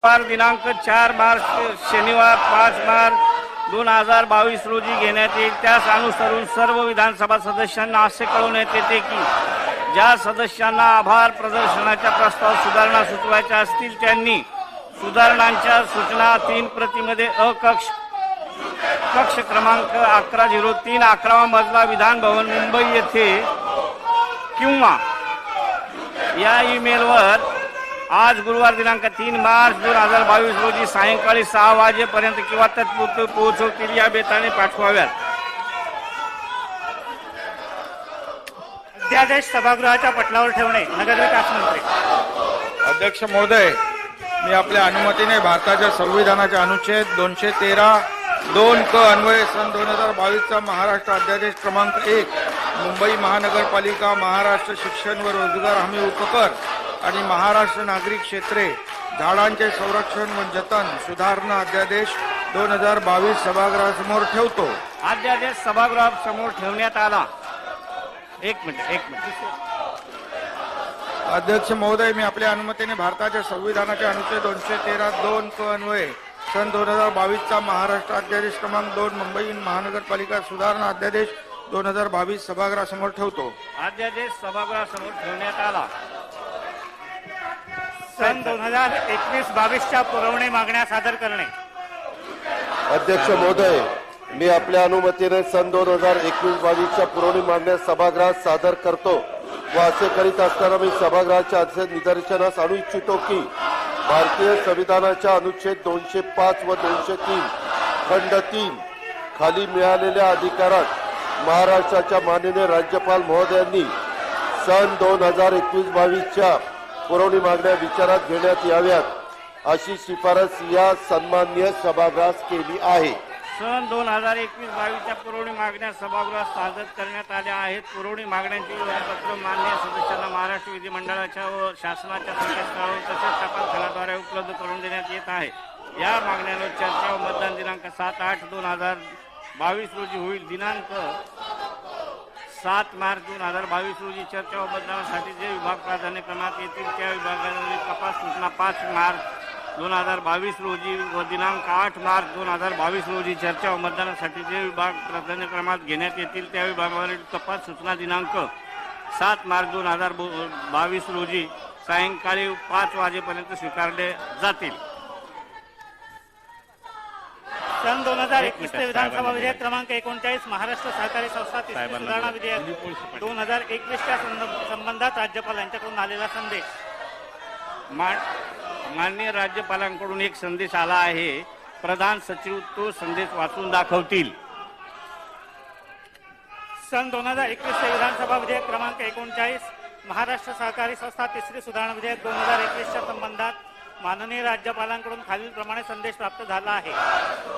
दिनांक 4 मार्च शनिवार 5 मार्च 2022 रोजी घेण्यात येईल। त्यास अनुसरून सर्व विधानसभा सदस्यांना असे कळवण्यात येते की ज्या सदस्यांना आभार प्रदर्शनाच्या प्रस्ताव सुधारणा सुचवायच्या असतील त्यांनी सुधारणांच्या सूचना 3 प्रतीमध्ये कक्ष क्रमांक 1103 11वा मजला विधान भवन मुंबई येथे किंवा या ईमेलवर आज गुरुवार दिनांक 3 मार्च 2022 रोजी सायंकाळी 6 वाजेपर्यंत किंवा तत्पूर्वी पोहोचवतील या बेताने पाठवाव्यात। अध्यादेश सभागृहाच्या पटलावर ठेवणे नगरविकास मंत्री। अध्यक्ष महोदय, मी आपल्या अनुमतीने भारताच्या संविधानाच्या अनुच्छेद 213 2 क अन्वये सन 2022 चा महाराष्ट्र अध्यादेश क्रमांक 1 मुंबई महानगरपालिका महाराष्ट्र शिक्षण व रोजगार हमी उपकर आणि महाराष्ट्र नागरिक क्षेत्रे झाडांचे संरक्षण व जतन सुधारणा अध्यादेश 2022 सभागृहासमोर ठेवतो। अध्यादेश सभागृहासमोर ठेवण्यात आला। एक मिनिट। अध्यक्ष महोदय, मी आपल्या अनुमतीने भारताच्या संविधानाच्या अनुच्छेद 213 2 क अन्वये सन 2022 चा महाराष्ट्र अध्यादेश क्रमांक 2 मुंबई महानगरपालिका सुधारणा अध्यादेश 2022 सभागृहासमोर ठेवतो। अध्यादेश सभागृहासमोर ठेवण्यात आला। सन 2021-22 च्या पुरवणी मागण्या सादर करणे। अध्यक्ष महोदय, मी आपल्या अनुमतीने सन 2021-22 च्या पुरवणी मागण्या सभागृहात सादर करतो व असे करीत असताना मी सभागृहाच्या निदर्शनास आणू इच्छितो की भारतीय संविधानाच्या अनुच्छेद 205 व 203 खंड 3 खाली मिळालेल्या अधिकारात महाराष्ट्राच्या माननीय राज्यपाल महोदयांनी सन 2021-22 च्या पुरवणी मागण्या विचारात घेण्यात याव्यात अशी शिफारस या सन्माननीय सभागृहास केली आहे। सन 2021-22 च्या पुरवणी मागण्या सभागृहात सादर करण्यात आल्या आहेत। पुरवणी मागण्यांचे विवरणपत्र माननीय सदस्यांना महाराष्ट्र विधिमंडळाच्या व शासनाच्या संकेतस्थळावर तसेच टपालखान्याद्वारे उपलब्ध करून देण्यात येत आहे। या मागण्यांवर चर्चा व मतदान दिनांक 7/8/2022 रोजी होईल। दिनांक 7 मार्च 2022 रोजी चर्चा व मतदानासाठी जे विभाग प्राधान्यक्रमात येतील त्या विभागावरील तपास सूचना 5 मार्च 2022 रोजी व दिनांक 8 मार्च 2022 रोजी चर्चा व मतदानासाठी जे विभाग प्राधान्यक्रमात घेण्यात येतील त्या विभागावरील तपास सूचना दिनांक 7 मार्च 2022 रोजी सायंकाळी 5 वाजेपर्यंत स्वीकारले जातील। सन 2021 चे विधानसभा विधेयक क्रमांक 39 महाराष्ट्र सहकारी संस्था तिसरी सुधारणा विधेयक 2021 च्या संबंधात राज्यपाल यांच्याकडून आलेला संदेश। माननीय राज्यपालांकडून एक संदेश आला आहे। प्रधान सचिव तो संदेश वाचून दाखवतील। सन 2021 चे विधानसभा विधेयक क्रमांक 39 महाराष्ट्र सहकारी संस्था तिसरी सुधारणा विधेयक 2021 च्या संबंधात माननीय राज्यपालांकडून खालीलप्रमाणे संदेश प्राप्त झाला आहे।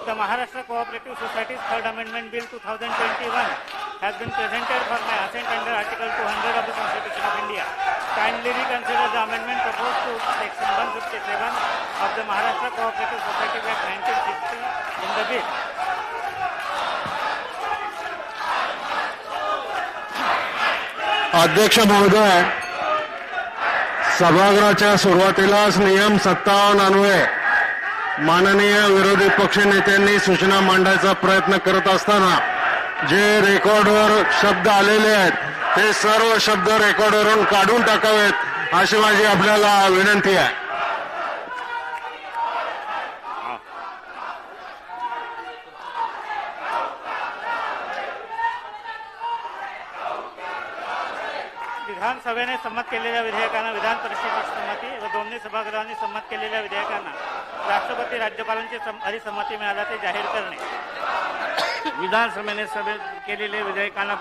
The Maharashtra cooperative societies third amendment bill 2021 has been presented for my assent under Article 200 of the Constitution of India. Kindly reconsider the amendment proposed to Section 157 of the Maharashtra Cooperative Society Act 1960 in the bill. अध्यक्ष महोदय, सभागृहाच्या सुरुवातीलाच नियम 57 अन्वये माननीय विरोधी पक्ष नेत्यांनी सूचना मांडायचा प्रयत्न करत असताना जे रेकॉर्डवर शब्द आलेले आहेत ते सर्व शब्द रेकॉर्डवरून काढून टाकावेत अशी माझी आपल्याला विनंती आहे। विधानसभेने संमत केलेल्या विधेयकांना विधान परिषदेची संमती व दोन्ही सभागृहांनी संमत केलेल्या विधेयकांना राष्ट्रपती राज्यपालांची अधिसंमती मिळाल्याचे जाहीर करणे। विधानसभेने सभेत केलेल्या विधेयकांना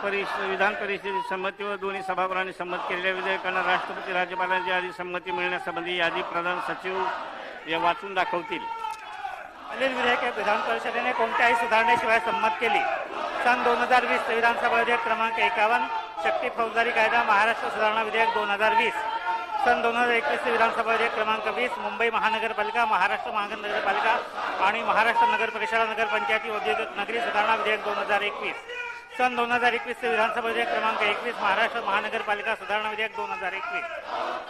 विधान परिषदेची संमती व दोन्ही सभागृहांनी संमत केलेल्या विधेयकांना राष्ट्रपती राज्यपालांची अधिसंमती मिळण्यासंबंधी यादी प्रधान सचिव या वाचून दाखवतील। खालील विधेयके विधान परिषदेने कोणत्याही सुधारणेशिवाय संमत केली। सन 2020 विधानसभा विधेयक क्रमांक 51 शक्ती फौजदारी कायदा महाराष्ट्र सुधारणा विधेयक 2020। सन 2021 विधानसभा विधेयक क्रमांक 20 मुंबई महानगरपालिका महाराष्ट्र महानगरपालिका आणि महाराष्ट्र नगर परिषद नगरपंचायती औद्योगिक नगरी सुधारणा विधेयक 2021। सन 2021 चे विधानसभा विधेयक क्रमांक 21 महाराष्ट्र महानगरपालिका सुधारणा विधेयक 2021,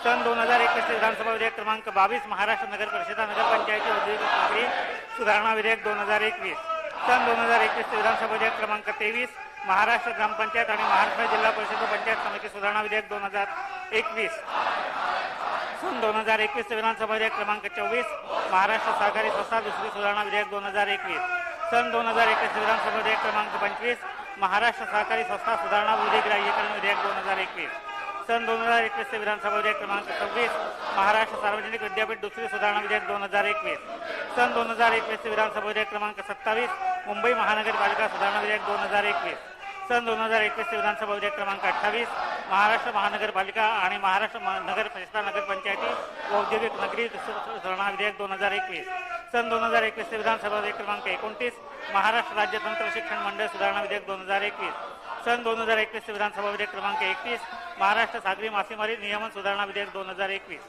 सन 2021 चे विधानसभा विधेयक क्रमांक 22 महाराष्ट्र नगर परिषदा नगरपंचायती औद्योगिक नगरी सुधारणा विधेयक 2021, सन 2021 चे विधानसभा विधेयक क्रमांक 23 महाराष्ट्र ग्रामपंचायत आणि महाराष्ट्र जिल्हा परिषद व पंचायत समिती सुधारणा विधेयक 2021, सन 2021 चे विधानसभा विधेयक क्रमांक 24 महाराष्ट्र सहकारी संस्था दुसरी सुधारणा विधेयक 2021, सन 2021 चे विधानसभा विधेयक क्रमांक 25 महाराष्ट्र सहकारी संस्था सुधारणा विधी ग्राह्यकरण विधेयक 2021, सन 2021 चे विधानसभा विधेयक क्रमांक 26 महाराष्ट्र सार्वजनिक विद्यापीठ दुसरी सुधारणा विधेयक 2021, सन 2021 चे विधानसभा विधेयक क्रमांक 27 मुंबई महानगरपालिका सुधारणा विधेयक 2021, सन 2021 चे विधानसभा विधेयक क्रमांक 28 महाराष्ट्र महानगरपालिका आणि महाराष्ट्र नगर परिषदा नगरपंचायती व औद्योगिक नगरी सुधारणा विधेयक 2021, सन 2021 चे विधानसभा विधेयक क्रमांक 29 महाराष्ट्र राज्य तंत्र शिक्षण मंडळ सुधारणा विधेयक 2021, सन 2021 चे विधानसभा विधेयक क्रमांक 31 महाराष्ट्र सागरी मासेमारी नियमन सुधारणा विधेयक 2021,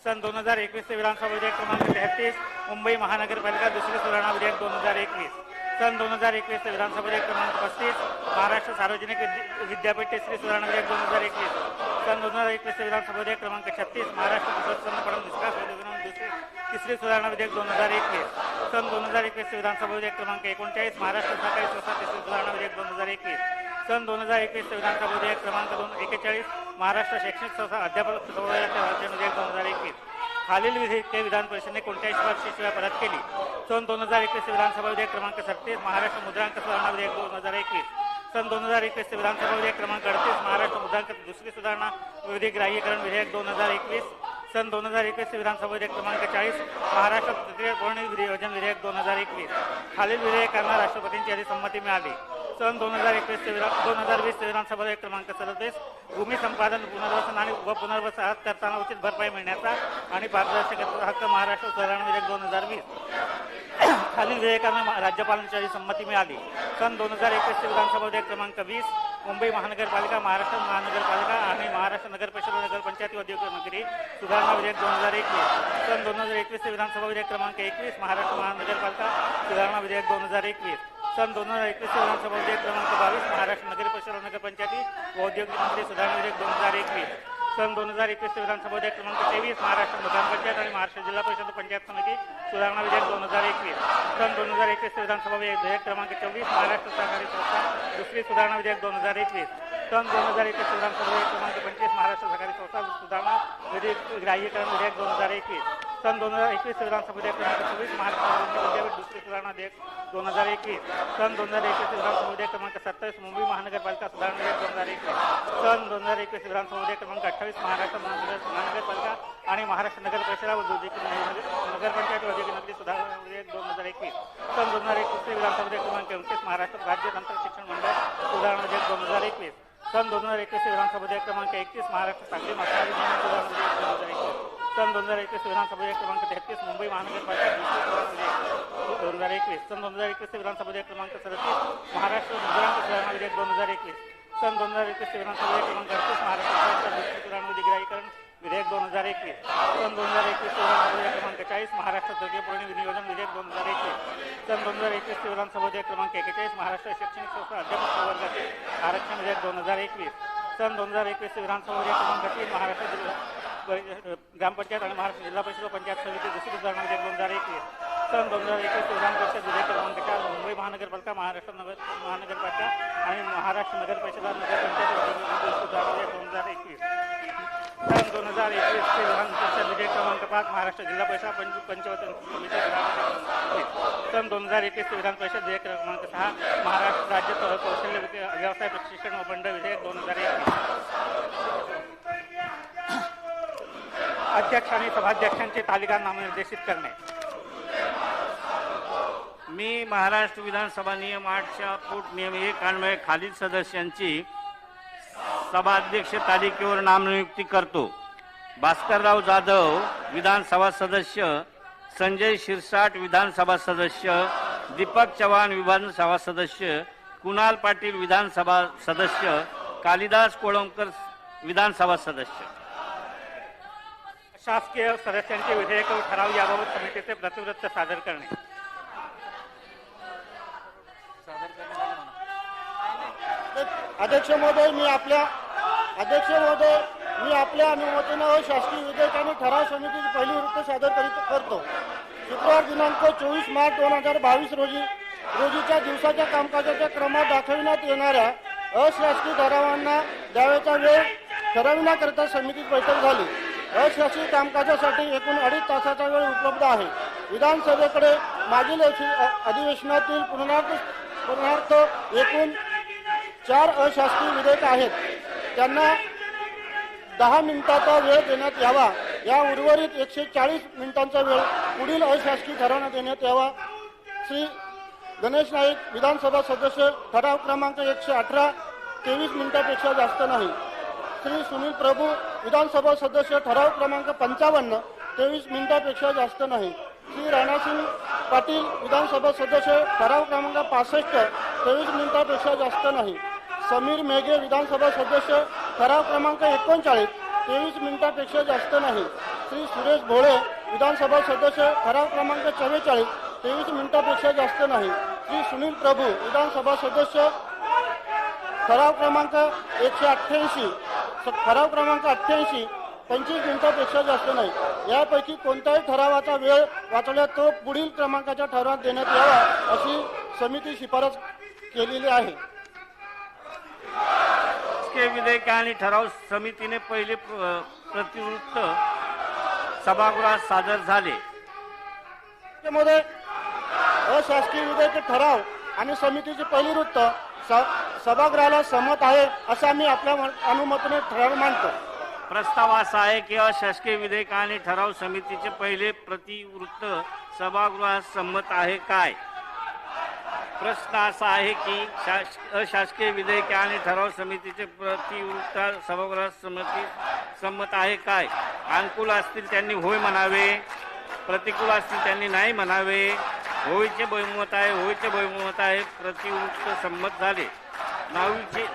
सन 2021 चे विधानसभा विधेयक क्रमांक 33 मुंबई महानगरपालिका दुसरी सुधारणा विधेयक 2021, सन 2021 चे विधानसभा विधेयक क्रमांक 35 महाराष्ट्र सार्वजनिक विद्यापीठ तिसरी सुधारणा विधेयक 2021, सन 2021 चे विधानसभा विधेयक क्रमांक 36 महाराष्ट्र कृषी विकास दुसरी तिसरी सुधारणा विधेयक 2021, सन 2021 चे विधानसभा विधेयक क्रमांक 39 महाराष्ट्र सहकारी संस्था तिसरी सुधारणा विधेयक 2021, सन 2021 चे विधानसभा विधेयक क्रमांक 41 महाराष्ट्र शैक्षणिक संस्था अध्यापक विधेयक 2021. खालील विधेयके विधान परिषदेने कोणत्याही शिफारशीशिवाय परत केली. सन 2021 चे विधानसभा विधेयक क्रमांक 37 महाराष्ट्र मुद्रांक सुधारणा विधेयक 2021, सन 2021 चे विधानसभा विधेयक क्रमांक 38 महाराष्ट्र मुद्रांक दुसरी सुधारणा विधी ग्राह्यकरण विधेयक 2021, सन 2021 चे विधानसभा विधेयक क्रमांक 40 महाराष्ट्र तृतीय पौर्णिम नियोजन विधेयक 2021. खालील विधेयकांना राष्ट्रपतींची आधी संमती मिळाली. सन 2021 चे 2020 चे विधानसभा विधेयक क्रमांक 37 भूमी संपादन पुनर्वसन आणि व पुनर्वसन करताना उचित भरपाई मिळण्याचा आणि पारदर्शकतेचा हक्क महाराष्ट्र सुधारणा विधेयक 2020. खालील विधेयकांना राज्यपालांची आधी संमती मिळाली. सन 2021 चे विधानसभा विधेयक क्रमांक 20 मुंबई महानगरपालिका महाराष्ट्र महानगरपालिका आणि महाराष्ट्र नगर परिषद नगरपंचायती औद्योगिक नगरी सुधारणा विधेयक 2021, सन 2021 चे विधानसभा विधेयक क्रमांक 21 महाराष्ट्र महानगरपालिका सुधारणा विधेयक 2021, सन 2021 चे विधानसभा विधेयक क्रमांक 22 महाराष्ट्र नगर परिषद नगरपंचायती व औद्योगिक नगरी सुधारणा विधेयक 2021, सन 2021 चे विधानसभा विधेयक क्रमांक 23 महाराष्ट्र ग्रामपंचायत आणि महाराष्ट्र जिल्हा परिषद पंचायत समिती सुधारणा विधेयक 2021, सन 2021 चे विधानसभा विधेयक क्रमांक 24 महाराष्ट्र सहकारी संस्था दुसरी सुधारणा विधेयक 2021, सन 2021 चे विधानसभा विधेयक क्रमांक 25 महाराष्ट्र सहकारी संस्था सुधारणा विधी ग्राह्यकरण विधेयक 2021, सन 2021 चे विधानसभा विधेयक क्रमांक 26 महाराष्ट्र विद्यापीठ दुसरी सुधारणा विधेयक 2021, सन 2021 चे विधानसभा विधेयक क्रमांक 27 मुंबई महानगरपालिका सुधारणा विधेयक 2021, सन 2021 विधानसभा विधेयक क्रमांक 28 महाराष्ट्र महानगरपालिका आणि महाराष्ट्र नगर परिषद व नगरपंचायत औद्योगिक नगरी सुधारणा विधेयक 2021, सन 2021 चे विधानसभा विधेयक क्रमांक 29 महाराष्ट्र राज्य तंत्र शिक्षण मंडळ सुधारणा विधेयक 2021, सन 2021 चे विधानसभा विधेयक क्रमांक 31 महाराष्ट्र सागरी मासेमारी नियमन सुधारणा विधेयक 2021, सन 2021 विधानसभा विधेयक क्रमांक 33 मुंबई महानगरपालिका दुसरी सुधारणा विधेयक 2021, सन 2021 विधानसभा विधेयक क्रमांक 37 महाराष्ट्र मुद्रांक सुधारणा विधेयक 2021, सन 2021 विधानसभा विधेयक क्रमांक 38 महाराष्ट्र दुसरी सुधारणा विधी ग्राह्यकरण विधेयक 2021, सन 2021 विधानसभा विधेयक क्रमांक 40 महाराष्ट्र तृतीय पौर्णिम नियोजन विधेयक 2021, सन 2021 विधानसभा विधेयक क्रमांक 41 महाराष्ट्र शैक्षणिक संस्था अध्यापक प्रवर्गाचे आरक्षण विधेयक 2021, सन 2021 विधानसभा विधेयक क्रमांक 3 महाराष्ट्र ग्रामपंचायत आणि महाराष्ट्र जिल्हा परिषद पंचायत समिती दुसरी सुधारणा विधेयक 2021, सन 2021 विधान परिषद विधेयक क्रमांक 4 मुंबई महानगरपालिका महाराष्ट्र महानगरपालिका आणि महाराष्ट्र नगर परिषद नगरपंचायत सुधारणा विधेयक 2021, सन 2021 चे विधान परिषद विधेयक क्रमांक 5 महाराष्ट्र जिल्हा परिषद पंचवटी समिती सन 2021 चे विधान परिषद विधेयक क्रमांक 6 महाराष्ट्र राज्य कौशल्य व्यवसाय प्रशिक्षण मंडळ विधेयक 2021. अध्यक्ष आणि सभाध्यक्षांची तालिका नामनिर्देशित करणे. मी महाराष्ट्र विधानसभा नियम 8च्या पोट नियम 1 अन्वये खालील सदस्यांची सभाध्यक्ष तालिकेवर नामनियुक्ती करतो. भास्करराव जाधव विधानसभा सदस्य, संजय शिरसाट विधानसभा सदस्य, दीपक चव्हाण विधानसभा सदस्य, कुणाल पाटील विधानसभा सदस्य, कालिदास कोळंबकर विधानसभा सदस्य. शासकीय सदस्यांचे विधेयक व ठराव याबाबत समितीचे प्रतिवृत्त सादर करणे. अध्यक्ष महोदय मी आपल्या अनुमतीनं शासकीय विधेयक आणि ठराव समितीची पहिली वृत्त सादर करतो. शुक्रवार दिनांक 24 मार्च 2022 रोजीच्या दिवसाच्या कामकाजाच्या क्रमात दाखविण्यात येणाऱ्या अशासकीय ठरावांना द्यावयाचा वेळ ठरविण्याकरिता समितीत बैठक झाली. अशासकीय कामकाजासाठी एकूण 2.5 तासाचा वेळ उपलब्ध आहे. विधानसभेकडे मागील अधिवेशनातील पुनरार्थ एकूण 4 अशासकीय विधेयक आहेत. त्यांना 10 मिनिटांचा वेळ देण्यात यावा. या उर्वरित 140 मिनिटांचा वेळ पुढील अशासकीय ठरावांना देण्यात यावा. श्री गणेश नाईक विधानसभा सदस्य ठराव क्रमांक 118 23 मिनिटांपेक्षा जास्त नाही. श्री सुनील प्रभू विधानसभा सदस्य ठराव क्रमांक 55 23 मिनिटांपेक्षा जास्त नाही. श्री राणासिंग पाटील विधानसभा सदस्य ठराव क्रमांक 65 23 मिनिटांपेक्षा जास्त नाही. समीर मेघे विधानसभा सदस्य ठराव क्रमांक 39 23 मिनिटांपेक्षा जास्त नाही. श्री सुरेश भोळे विधानसभा सदस्य ठराव क्रमांक 44 23 मिनिटांपेक्षा जास्त नाही. श्री सुनील प्रभू विधानसभा सदस्य ठराव क्रमांक 188 ठराव क्रमांक 88 25 मिनिटांपेक्षा जास्त नाही. यापैकी कोणत्याही ठरावाचा वेळ वाचल्यास तो पुढील क्रमांकाच्या ठरावात देण्यात यावा अशी समिती शिफारस केलेली आहे. शासकीय विधेयक आणि ठराव समितीने पहिले प्रतिवृत्त सभागृहात सादर झाले. मध्ये अशासकीय विधेयक ठराव आणि समितीची पहिली वृत्त सभागृहाला सहमत आहे असं आम्ही आपल्या अनुमतीने ठराव मांडतो. प्रस्ताव असा आहे की अशासकीय विधेयक आणि ठराव समितीचे पहिले प्रतिवृत्त सभागृहात संमत आहे काय? प्रश्न असा आहे की अशासकीय विधेयक आणि ठराव समितीचे प्रतिवृत्त सभागृहात संमत आहे काय? अनुकूल असतील त्यांनी होय म्हणावे, प्रतिकूल असतील त्यांनी नाही म्हणावे. होयचे बहुमत आहे, होयचे बहुमत आहे. प्रतिवृत्त संमत झाले. नावीचे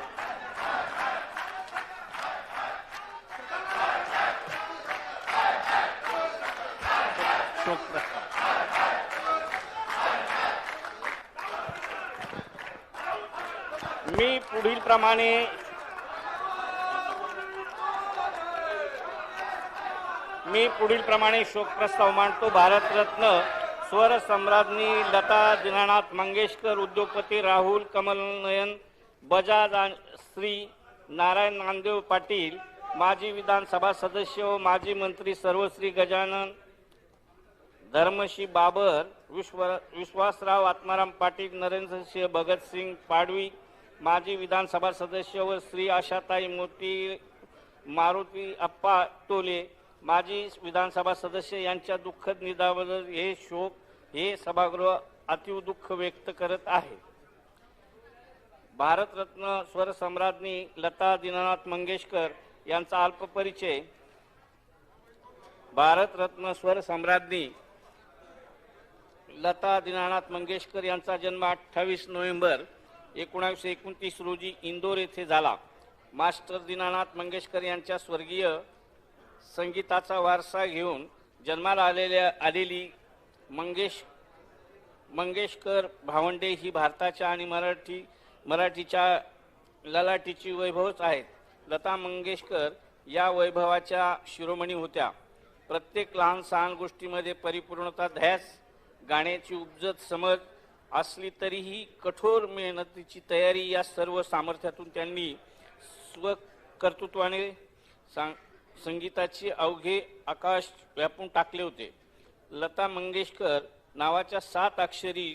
मी पुढील प्रमाणे शोक प्रस्ताव मांडतो. भारतरत्न स्वर सम्राज्ञी लता दीनानाथ मंगेशकर, उद्योगपती राहुल कमलनयन बजाज, श्री नारायण नामदेव पाटील, माजी विधानसभा सदस्य व माजी मंत्री सर्वश्री गजानन धर्मशी बाबर, विश्वासराव आत्माराम पाटील, नरेंद्रसिंह भगतसिंग पाडवी, माजी विधानसभा सदस्य व श्री आशाताई मोती, मारुती अप्पा टोले, माजी विधानसभा सदस्य यांच्या दुःखद निधनाबद्दल हे सभागृह अतीव दुःख व्यक्त करत आहे. भारतरत्न स्वर सम्राज्ञी लता दीनानाथ मंगेशकर यांचा अल्प परिचय. भारतरत्न स्वर सम्राज्ञी लता दीनानाथ मंगेशकर यांचा जन्म 28 नोव्हेंबर 1929 रोजी इंदोर येथे झाला. मास्टर दीनानाथ मंगेशकर यांच्या स्वर्गीय संगीताचा वारसा घेऊन जन्माला आलेली मंगेशकर भावंडे ही भारताच्या आणि मराठीच्या ललाटीची वैभवच आहेत. लता मंगेशकर या वैभवाच्या शिरोमणी होत्या. प्रत्येक लहान सहान गोष्टीमध्ये परिपूर्णता, ध्यास, गाण्याची उपजत समज असली तरीही कठोर मेहनतीची तयारी या सर्व सामर्थ्यातून त्यांनी स्वकर्तृत्वाने संगीताचे अवघे आकाश व्यापून टाकले होते. लता मंगेशकर नावाच्या 7 अक्षरी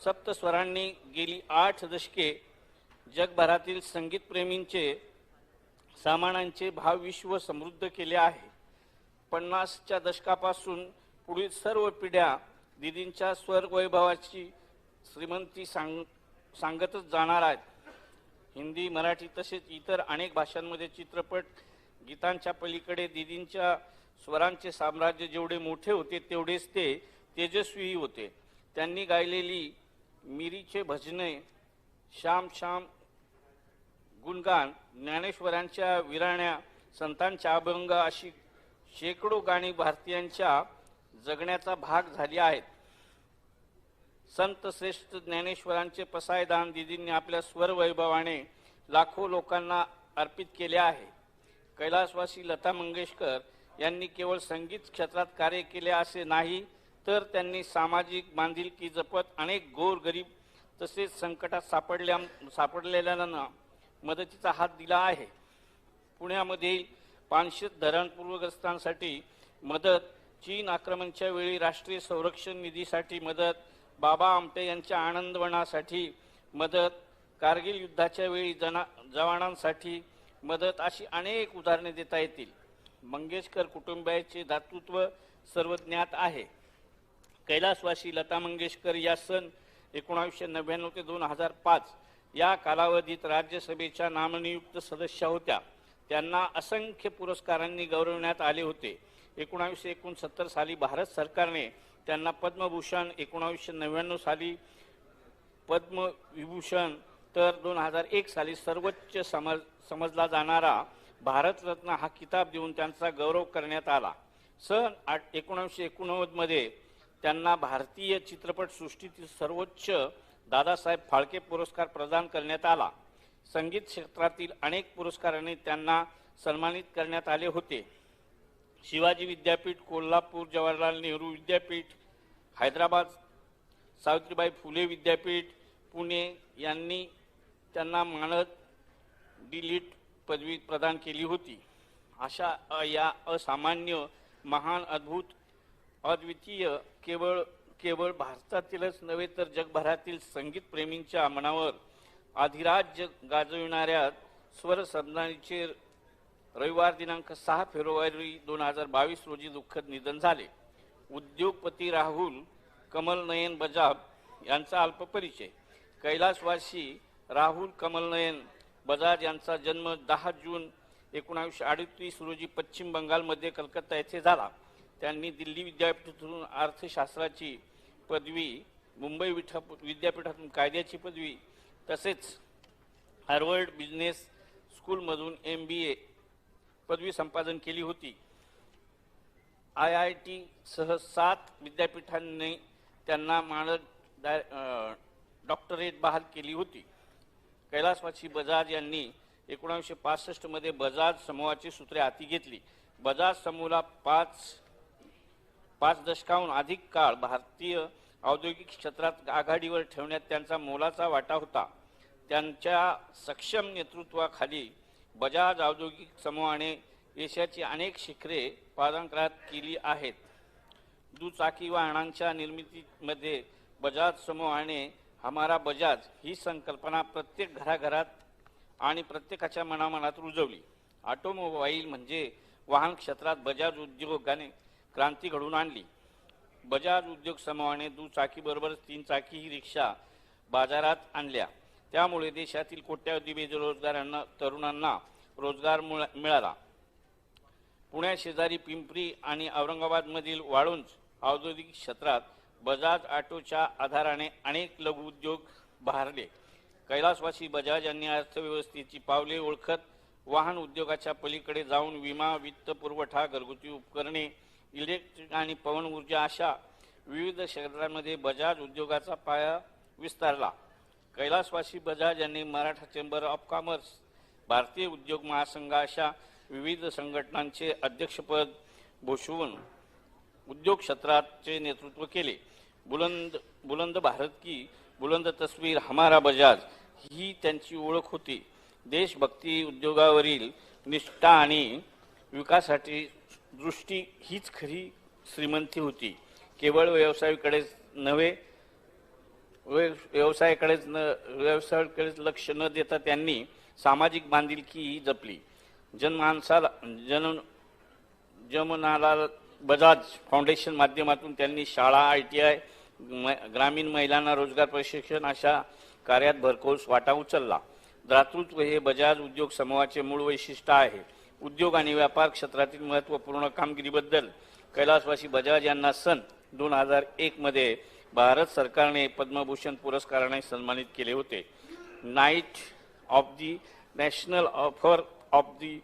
सप्तस्वरांनी गेली 8 दशके जगभरातील संगीतप्रेमींचे सामानांचे भावविश्व समृद्ध केले आहे. 50च्या दशकापासून पुढील सर्व पिढ्या दीदींच्या स्वर वैभवाची श्रीमंती सांगतच जाणार आहेत. हिंदी, मराठी तसेच इतर अनेक भाषांमध्ये चित्रपट गीतांच्या पलीकडे दीदींच्या स्वरांचे साम्राज्य जेवढे मोठे होते तेवढेच ते तेजस्वीही होते. त्यांनी गायलेली मिरीचे भजने, श्याम श्याम गुणगान, ज्ञानेश्वरांच्या विराण्या, संतांच्या अभंग अशी शेकडो गाणी भारतीयांच्या जगण्याचा भाग झाली आहेत. संत श्रेष्ठ ज्ञानेश्वरांचे पसायदान दीदींनी आपल्या स्वर वैभवाने लाखो लोकांना अर्पित केले आहे. कैलासवासी लता मंगेशकर यांनी केवळ संगीत क्षेत्रात कार्य केले असे नाही, तर त्यांनी सामाजिक बांधिलकी जपत अनेक गोरगरीब तसेच संकटात सापडलेल्यांना मदतीचा हात दिला आहे. पुण्यामधील पानशेत धरण पूरग्रस्तांसाठी मदत, चीन आक्रमणाच्या वेळी राष्ट्रीय संरक्षण निधीसाठी मदत, बाबा आमटे यांच्या आनंदवनासाठी मदत, कारगिल युद्धाच्या वेळी जवानांसाठी मदत अशी अनेक उदाहरणे देता येतील. मंगेशकर कुटुंबियाचे दातृत्व सर्वज्ञात आहे. कैलासवासी लता मंगेशकर या सन 1999 ते 2005 या कालावधीत राज्यसभेच्या नामनियुक्त सदस्य होत्या. त्यांना असंख्य पुरस्कारांनी गौरवण्यात आले होते. 1969 साली भारत सरकारने त्यांना पद्मभूषण, 1999 साली पद्मविभूषण तर 2001 साली सर्वोच्च समजला जाणारा भारतरत्न हा किताब देऊन त्यांचा गौरव करण्यात आला. सन 1989 मध्ये त्यांना भारतीय चित्रपट सृष्टीतील सर्वोच्च दादासाहेब फाळके पुरस्कार प्रदान करण्यात आला. संगीत क्षेत्रातील अनेक पुरस्कारांनी त्यांना सन्मानित करण्यात आले होते. शिवाजी विद्यापीठ, कोल्हापूर जवाहरलाल नेहरू विद्यापीठ, हैदराबाद सावित्रीबाई फुले विद्यापीठ, पुणे यांनी त्यांना मानद डिलीट पदवी प्रदान केली होती. अशा या असामान्य, महान, अद्भुत, अद्वितीय केवळ भारतातीलच नव्हे तर जगभरातील संगीतप्रेमींच्या मनावर अधिराज्य गाजविणाऱ्या स्वरसंधानीचे रविवार दिनांक 6 फेब्रुवारी 2022 रोजी दुःखद निधन झाले. उद्योगपती राहुल कमलनयन बजाज यांचा अल्पपरिचय. कैलासवासी राहुल कमलनयन बजाज यांचा जन्म 10 जून 1938 रोजी पश्चिम बंगालमध्ये कलकत्ता येथे झाला. त्यांनी दिल्ली विद्यापीठातून अर्थशास्त्राची पदवी, मुंबई विद्यापीठातून कायद्याची पदवी तसेच हार्वर्ड बिझनेस स्कूलमधून MBA पदवी संपादन केली होती. IIT सह 7 विद्यापीठांनी त्यांना मानद डॉक्टरेट बहाल केली होती. कैलासवासी बजाज यांनी 1965 मध्ये बजाज समूहाची सूत्रे हाती घेतली. बजाज समूहाला 5 दशकाहून अधिक काळ भारतीय औद्योगिक क्षेत्रात आघाडीवर ठेवण्यात त्यांचा मोलाचा वाटा होता. त्यांच्या सक्षम नेतृत्वाखाली बजाज औद्योगिक समूहाने देशाची अनेक शिखरे पादांकरात केली आहेत. दुचाकी वाहनांच्या निर्मितीमध्ये बजाज समूहाने हमारा बजाज ही संकल्पना प्रत्येक घराघरात आणि प्रत्येकाच्या मनामनात रुजवली. ऑटोमोबाईल म्हणजे वाहन क्षेत्रात बजाज उद्योगाने क्रांती घडवून आणली. बजाज उद्योग समूहाने दुचाकीबरोबरच 3 चाकी ही रिक्षा बाजारात आणल्या. त्यामुळे देशातील कोट्यावधी बेरोजगारांना तरुणांना रोजगार मिळाला. पुण्याशेजारी पिंपरी आणि औरंगाबादमधील वाळुंज औद्योगिक क्षेत्रात बजाज ऑटोच्या आधाराने अनेक लघु उद्योग बहरले. कैलासवासी बजाज यांनी अर्थव्यवस्थेची पावले ओळखत वाहन उद्योगाच्या पलीकडे जाऊन विमा, वित्त पुरवठा, घरगुती उपकरणे, इलेक्ट्रिक आणि पवन ऊर्जा अशा विविध क्षेत्रांमध्ये बजाज उद्योगाचा पाया विस्तारला. कैलासवासी बजाज यांनी मराठा चेंबर ऑफ कॉमर्स, भारतीय उद्योग महासंघ अशा विविध संघटनांचे अध्यक्षपद भूषवून उद्योग क्षेत्राचे नेतृत्व केले. बुलंद भारत की बुलंद तस्वीर हमारा बजाज ही त्यांची ओळख होती. देशभक्ती, उद्योगावरील निष्ठा आणि विकासाची दृष्टी हीच खरी श्रीमंती होती. केवळ व्यवसायाकडेच लक्ष न देता त्यांनी सामाजिक बांधिलकी जपली. जमनालाल बजाज फाउंडेशन माध्यमातून त्यांनी शाळा, ITI, ग्रामीण महिलांना रोजगार प्रशिक्षण अशा कार्यात भरघोस वाटा उचलला. दातृत्व हे बजाज उद्योग समूहाचे मूळ वैशिष्ट्य आहे. उद्योग आणि व्यापार क्षेत्रातील महत्त्वपूर्ण कामगिरीबद्दल कैलासवासी बजाज यांना सन 2001 मध्ये भारत सरकारने पद्मभूषण पुरस्काराने सन्मानित केले होते. Knight of the national offer of the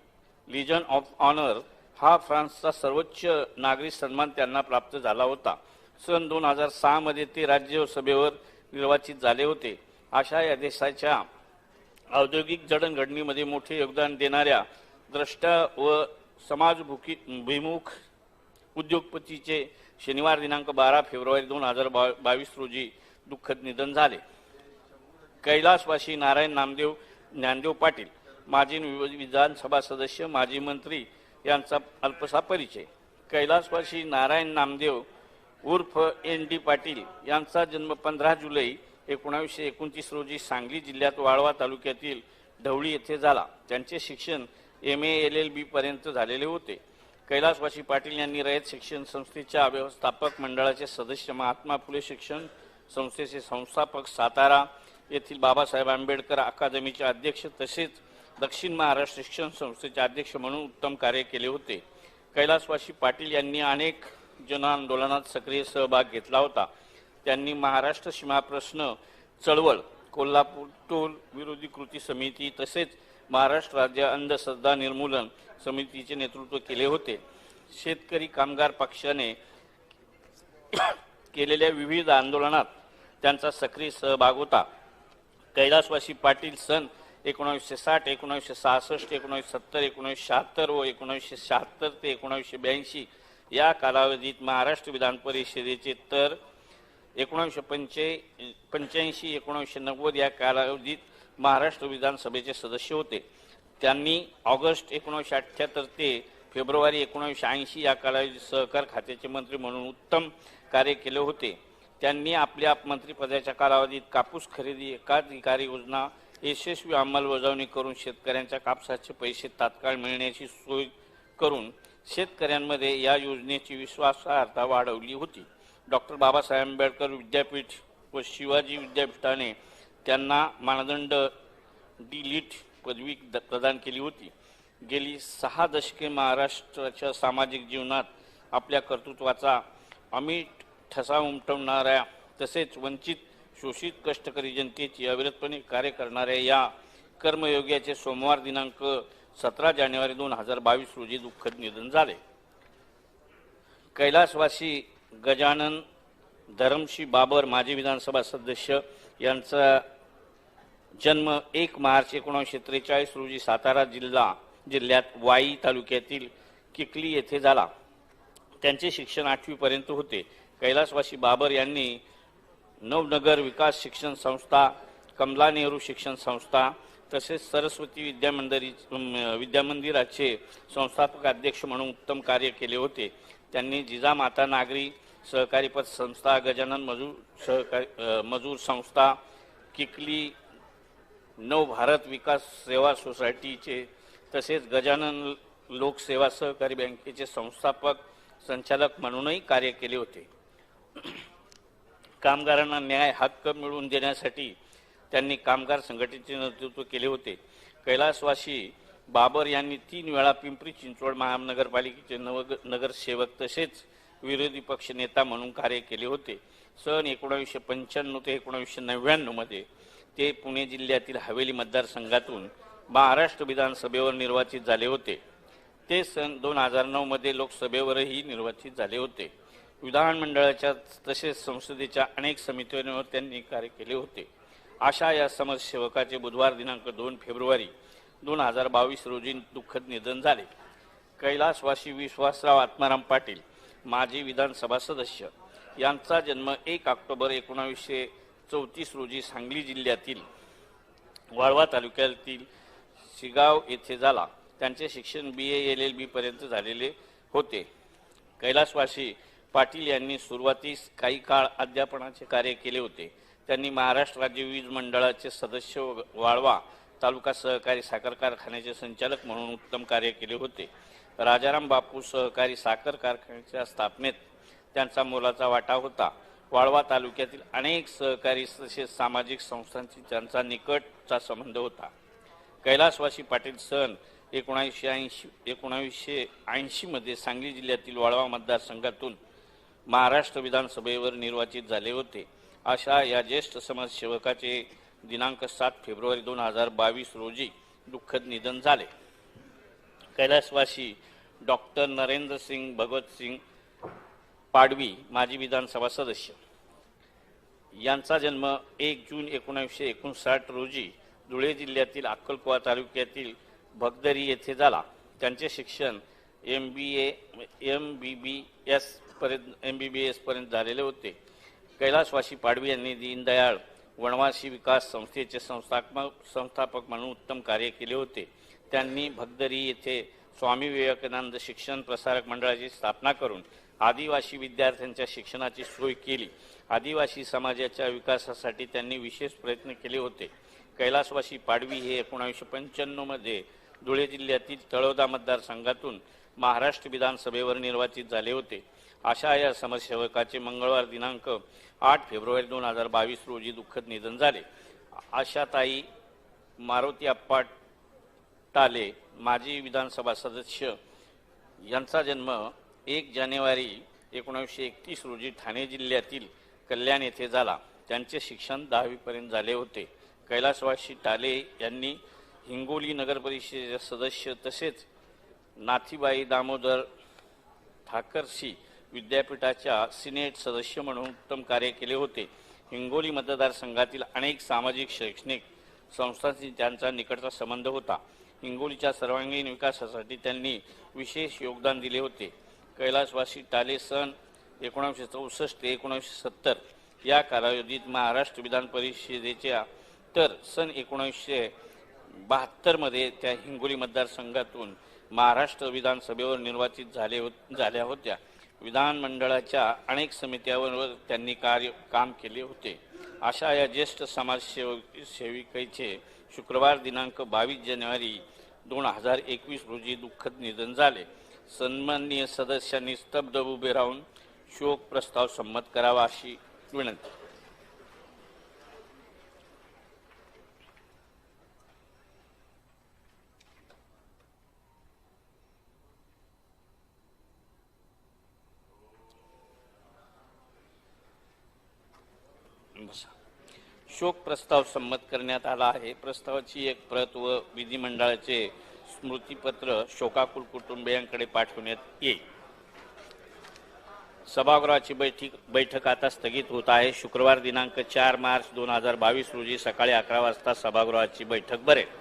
legion of honour हा फ्रान्सचा सर्वोच्च नागरी सन्मान त्यांना प्राप्त झाला होता. सन 2006 मध्ये ते राज्यसभेवर निर्वाचित झाले होते. अशा या देशाच्या औद्योगिक जडणघडणीमध्ये मोठे योगदान देणाऱ्या द्रष्टा व समाजभिमुख उद्योगपतीचे शनिवार दिनांक 12 फेब्रुवारी 2022 रोजी दुःखद निधन झाले. कैलासवासी नारायण नामदेव ज्ञानदेव पाटील, माजी विधानसभा सदस्य, माजी मंत्री यांचा अल्पसा परिचय. कैलासवासी नारायण नामदेव उर्फ ND पाटील यांचा जन्म 15 जुलै 1929 रोजी सांगली जिल्ह्यात वाळवा तालुक्यातील ढवळी येथे झाला. त्यांचे शिक्षण MA LLB पर्यंत झालेले होते. कैलासवासी पाटील यांनी रयत शिक्षण संस्थेच्या व्यवस्थापक मंडळाचे सदस्य, महात्मा फुले शिक्षण संस्थेचे संस्थापक, सातारा येथील बाबासाहेब आंबेडकर अकादमीचे अध्यक्ष तसेच दक्षिण महाराष्ट्र शिक्षण संस्थेचे अध्यक्ष म्हणून उत्तम कार्य केले होते. कैलासवासी पाटील यांनी अनेक जनआंदोलनात सक्रिय सहभाग घेतला होता. त्यांनी महाराष्ट्र सीमा प्रश्न चळवळ, कोल्हापूर टोल विरोधी कृती समिती तसेच महाराष्ट्र राज्य अंधश्रद्धा निर्मूलन समितीचे नेतृत्व केले होते. शेतकरी कामगार पक्षाने केलेल्या विविध आंदोलनात त्यांचा सक्रिय सहभाग होता. कैलासवासी पाटील सन 1960, 1966, 1970, 1976 व 1976 ते 1982 या कालावधीत महाराष्ट्र विधान परिषदेचे तर 1985, 1990 या कालावधीत महाराष्ट्र विधानसभेचे सदस्य होते. त्यांनी ऑगस्ट 1978 ते फेब्रुवारी 1980 या कालावधीत सहकार खात्याचे मंत्री म्हणून उत्तम कार्य केले होते. त्यांनी आपल्या मंत्रिपदाच्या कालावधीत कापूस खरेदी एकाधिकारी योजना यशस्वी अंमलबजावणी करून शेतकऱ्यांच्या कापसाचे पैसे तात्काळ मिळण्याची सोय करून शेतकऱ्यांमध्ये या योजनेची विश्वासार्हता वाढवली होती. डॉक्टर बाबासाहेब आंबेडकर विद्यापीठ व शिवाजी विद्यापीठाने त्यांना मानदंड D.Litt पदवी प्रदान केली होती. गेली 6 दशके महाराष्ट्राच्या सामाजिक जीवनात आपल्या कर्तृत्वाचा अमिट ठसा उमटवणाऱ्या तसेच वंचित शोषित कष्टकरी जनतेची अविरतपणे कार्य करणाऱ्या या कर्मयोग्याचे सोमवार दिनांक 17 जानेवारी 2022 रोजी दुःखद निधन झाले. कैलासवासी गजानन धरमशी बाबर, माजी विधानसभा सदस्य यांचा जन्म 1 मार्च 1943 रोजी सातारा जिल्ह्यात वाई तालुक्यातील किकली येथे झाला. त्यांचे शिक्षण 8वी पर्यंत होते. कैलासवासी बाबर यांनी नवनगर विकास शिक्षण संस्था, कमला नेहरू शिक्षण संस्था तसेच सरस्वती विद्यामंदिराचे संस्थापक अध्यक्ष म्हणून उत्तम कार्य केले होते. त्यांनी जिजामाता नागरी सहकारी पतसंस्था, गजानन मजूर संस्था, किकली नव भारत विकास सेवा सोसायटीचे तसेच गजानन लोकसेवा सहकारी बँकेचे संस्थापक संचालक म्हणूनही कार्य केले होते. कामगारांना न्याय हक्क मिळवून देण्यासाठी त्यांनी कामगार संघटनेचे नेतृत्व केले होते. कैलासवासी बाबर यांनी 3 वेळा पिंपरी चिंचवड महानगरपालिकेचे नगरसेवक तसेच विरोधी पक्ष नेता म्हणून कार्य केले होते. सन 1995 ते 1999 मध्ये ते पुणे जिल्ह्यातील हवेली मतदारसंघातून महाराष्ट्र विधानसभेवर निर्वाचित झाले होते. ते सन 2009 मध्ये लोकसभेवरही निर्वाचित झाले होते. विधानमंडळाच्या तसेच संसदेच्या अनेक समित्यांवर त्यांनी कार्य केले होते. अशा या समाजसेवकाचे बुधवार दिनांक 2 फेब्रुवारी 2022 रोजी दुःखद निधन झाले. कैलासवासी विश्वासराव आत्माराम पाटील, माजी विधानसभा सदस्य यांचा जन्म 1 ऑक्टोबर 1934 रोजी सांगली जिल्ह्यातील वाळवा तालुक्यातील शिगाव येथे झाला. त्यांचे शिक्षण BA LLB पर्यंत झालेले होते. कैलासवासी पाटील यांनी सुरुवातीस काही काळ अध्यापनाचे कार्य केले होते. त्यांनी महाराष्ट्र राज्य वीज मंडळाचे सदस्य, वाळवा तालुका सहकारी साखर कारखान्याचे संचालक म्हणून उत्तम कार्य केले होते. राजाराम बापू सहकारी साखर कारखान्याच्या स्थापनेत त्यांचा मोलाचा वाटा होता. वाळवा तालुक्यातील अनेक सहकारी तसेच सामाजिक संस्थांशी त्यांचा निकटचा संबंध होता. कैलासवासी पाटील सन 1980 मध्ये सांगली जिल्ह्यातील वाळवा मतदारसंघातून महाराष्ट्र विधानसभेवर निर्वाचित झाले होते. अशा या ज्येष्ठ समाजसेवकाचे दिनांक 7 फेब्रुवारी 2022 रोजी दुःखद निधन झाले. कैलासवासी डॉक्टर नरेंद्र सिंग भगवतसिंग पाडवी, माजी विधानसभा सदस्य यांचा जन्म 1 जून 1959 रोजी धुळे जिल्ह्यातील अक्कलकुवा तालुक्यातील भगदरी येथे झाला. त्यांचे शिक्षण MBBS पर्यंत झालेले होते. कैलासवासी पाडवी यांनी दीनदयाळ वनवासी विकास संस्थेचे संस्थापक म्हणून उत्तम कार्य केले होते. त्यांनी भगदरी येथे स्वामी विवेकानंद शिक्षण प्रसारक मंडळाची स्थापना करून आदिवासी विद्यार्थ्यांच्या शिक्षणाची सोय केली. आदिवासी समाजाच्या विकासासाठी त्यांनी विशेष प्रयत्न केले होते. कैलासवासी पाडवी हे 1995 मध्ये धुळे जिल्ह्यातील तळोदा मतदारसंघातून महाराष्ट्र विधानसभेवर निर्वाचित झाले होते. अशा या समाजसेवकाचे मंगळवार दिनांक 8 फेब्रुवारी 2022 रोजी दुःखद निधन झाले. आशाताई मारुती अप्पा टाले माजी विधानसभा सदस्य यांचा जन्म 1 जानेवारी 1931 रोजी ठाणे जिल्ह्यातील कल्याण येथे झाला. त्यांचे शिक्षण 10वी पर्यंत झाले होते. कैलासवासी टाले यांनी हिंगोली नगर परिषदेचे सदस्य तसेच नाथीबाई दामोदर ठाकरसी विद्यापीठाच्या सिनेट सदस्य म्हणून उत्तम कार्य केले होते. हिंगोली मतदारसंघातील अनेक सामाजिक शैक्षणिक संस्थांशी त्यांचा निकटचा संबंध होता. हिंगोलीच्या सर्वांगीण विकासासाठी त्यांनी विशेष योगदान दिले होते. कैलासवासी टाले सन 1964 ते 1970 या कालावधीत महाराष्ट्र विधान परिषदेच्या तर सन 1972 मध्ये त्या हिंगोली मतदारसंघातून महाराष्ट्र विधानसभेवर निर्वाचित झाल्या होत्या. विधानमंडळाच्या अनेक समित्यांवर त्यांनी काम केले होते. अशा या ज्येष्ठ समाजसेविकेचे शुक्रवार दिनांक 22 जानेवारी 2021 रोजी दुःखद निधन झाले. सन्माननीय सदस्यांनी स्तब्ध उभे राहून शोक प्रस्ताव संमत करावा अशी विनंती. शोक प्रस्ताव संमत करण्यात आला आहे. प्रस्तावाची एक प्रत व विधिमंडळाचे स्मृतिपत्र शोकाकुल कुटुंबियांकडे पाठवण्यात येईल. सभागृहाची बैठक आता स्थगित होत आहे. शुक्रवार दिनांक 4 मार्च 2022 रोजी सकाळी 11 वाजता सभागृहाची बैठक भरेल.